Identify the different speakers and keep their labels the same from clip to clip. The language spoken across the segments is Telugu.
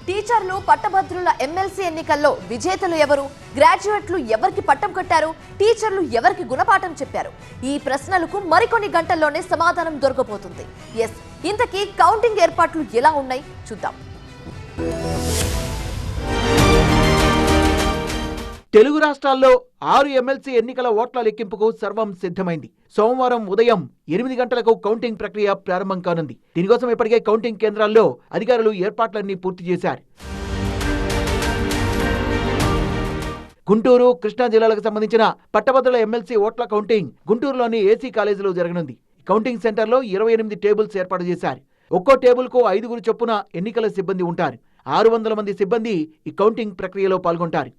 Speaker 1: టీచర్లు పట్టభద్రుల ఎమ్మెల్సీ ఎన్నికల్లో విజేతలు ఎవరు? గ్రాడ్యుయేట్లు ఎవరికి పట్టం కట్టారు? టీచర్లు ఎవరికి గుణపాఠం చెప్పారు? ఈ ప్రశ్నలకు మరికొన్ని గంటల్లోనే సమాధానం దొరకబోతుంది. ఇంతకీ కౌంటింగ్ ఏర్పాట్లు ఎలా ఉన్నాయి చూద్దాం.
Speaker 2: తెలుగు రాష్ట్రాల్లో 6 ఎమ్మెల్సీ ఎన్నికల ఓట్ల లెక్కింపుకు సర్వం సిద్ధమైంది. సోమవారం ఉదయం 8 గంటలకు కౌంటింగ్ ప్రక్రియ ప్రారంభం కానుంది. దీనికోసం ఇప్పటికే కౌంటింగ్ కేంద్రాల్లో అధికారులు ఏర్పాట్లన్నీ పూర్తి చేశారు. గుంటూరు, కృష్ణా జిల్లాలకు సంబంధించిన పట్టభద్రుల ఎమ్మెల్సీ ఓట్ల కౌంటింగ్ గుంటూరులోని ఏసీ కాలేజీలో జరగనుంది. కౌంటింగ్ సెంటర్లో 28 టేబుల్స్ ఏర్పాటు చేశారు. ఒక్కో టేబుల్కు 5 చొప్పున ఎన్నికల సిబ్బంది ఉంటారు. 600 మంది సిబ్బంది ఈ కౌంటింగ్ ప్రక్రియలో పాల్గొంటారు.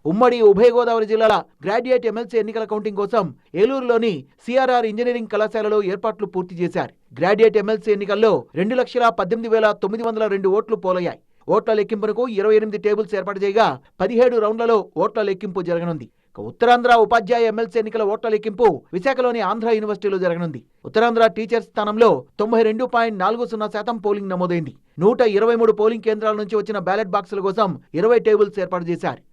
Speaker 2: ఉమ్మడి ఉభయ గోదావరి జిల్లాల గ్రాడ్యుయేట్ ఎమ్మెల్సీ ఎన్నికల కౌంటింగ్ కోసం ఏలూరులోని సిఆర్ఆర్ ఇంజనీరింగ్ కళాశాలలో ఏర్పాట్లు పూర్తి చేశారు. గ్రాడ్యుయేట్ ఎమ్మెల్సీ ఎన్నికల్లో 2,18,902 ఓట్లు పోలయ్యాయి. ఓట్ల లెక్కింపునకు 28 టేబుల్స్ ఏర్పాటు చేయగా 17 రౌండ్లలో ఓట్ల లెక్కింపు జరగనుంది. ఉత్తరాంధ్ర ఉపాధ్యాయ ఎమ్మెల్సీ ఎన్నికల ఓట్ల లెక్కింపు విశాఖలోని ఆంధ్ర యూనివర్సిటీలో జరగనుంది. ఉత్తరాంధ్ర టీచర్స్ స్థానంలో 92.40% పోలింగ్ నమోదైంది. 123 పోలింగ్ కేంద్రాల నుంచి వచ్చిన బ్యాలెట్ బాక్సుల కోసం 20 టేబుల్స్ ఏర్పాటు చేశారు.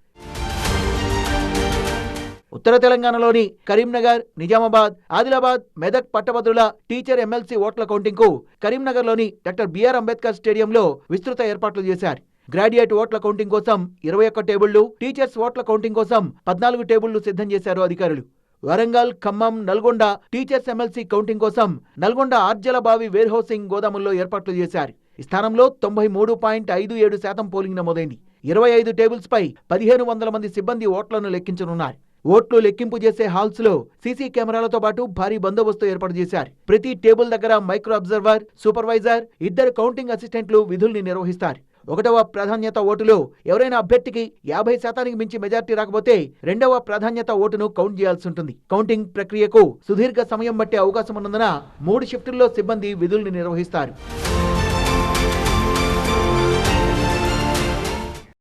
Speaker 2: ఉత్తర తెలంగాణలోని కరీంనగర్, నిజామాబాద్, ఆదిలాబాద్, మెదక్ పట్టభద్రుల టీచర్ ఎమ్మెల్సీ ఓట్ల కౌంటింగ్ కు కరీంనగర్లోని డాక్టర్ బిఆర్ అంబేద్కర్ స్టేడియంలో విస్తృత ఏర్పాట్లు చేశారు. గ్రాడ్యుయేట్ ఓట్ల కౌంటింగ్ కోసం 21 టేబుళ్లు, టీచర్స్ ఓట్ల కౌంటింగ్ కోసం 14 టేబుళ్లు సిద్ధం చేశారు అధికారులు. Warangal, Khammam, Nalgonda teachers MLC counting కోసం నల్గొండ ఆర్జలబావి వేర్ హౌసింగ్ గోదాముల్లో ఏర్పాట్లు చేశారు. ఈ స్థానంలో 93.57% పోలింగ్ నమోదైంది. 25 టేబుల్స్ పై 1,500 మంది సిబ్బంది ఓట్లను లెక్కించనున్నారు. ఓట్లు లెక్కింపు చేసే హాల్స్ లో సీసీ కెమెరాలతో పాటు భారీ బందోబస్తు ఏర్పాటు చేశారు. ప్రతి టేబుల్ దగ్గర మైక్రో అబ్జర్వర్, సూపర్వైజర్, 2 కౌంటింగ్ అసిస్టెంట్లు విధుల్ని నిర్వహిస్తారు. 1వ ప్రాధాన్యత ఓటులో ఎవరైనా అభ్యర్థికి 50% మించి మెజార్టీ రాకపోతే 2వ ప్రాధాన్యత ఓటును కౌంట్ చేయాల్సి ఉంటుంది. కౌంటింగ్ ప్రక్రియకు సుదీర్ఘ సమయం బట్టే అవకాశం ఉన్నందున 3 షిఫ్టుల్లో సిబ్బంది విధుల్ని నిర్వహిస్తారు.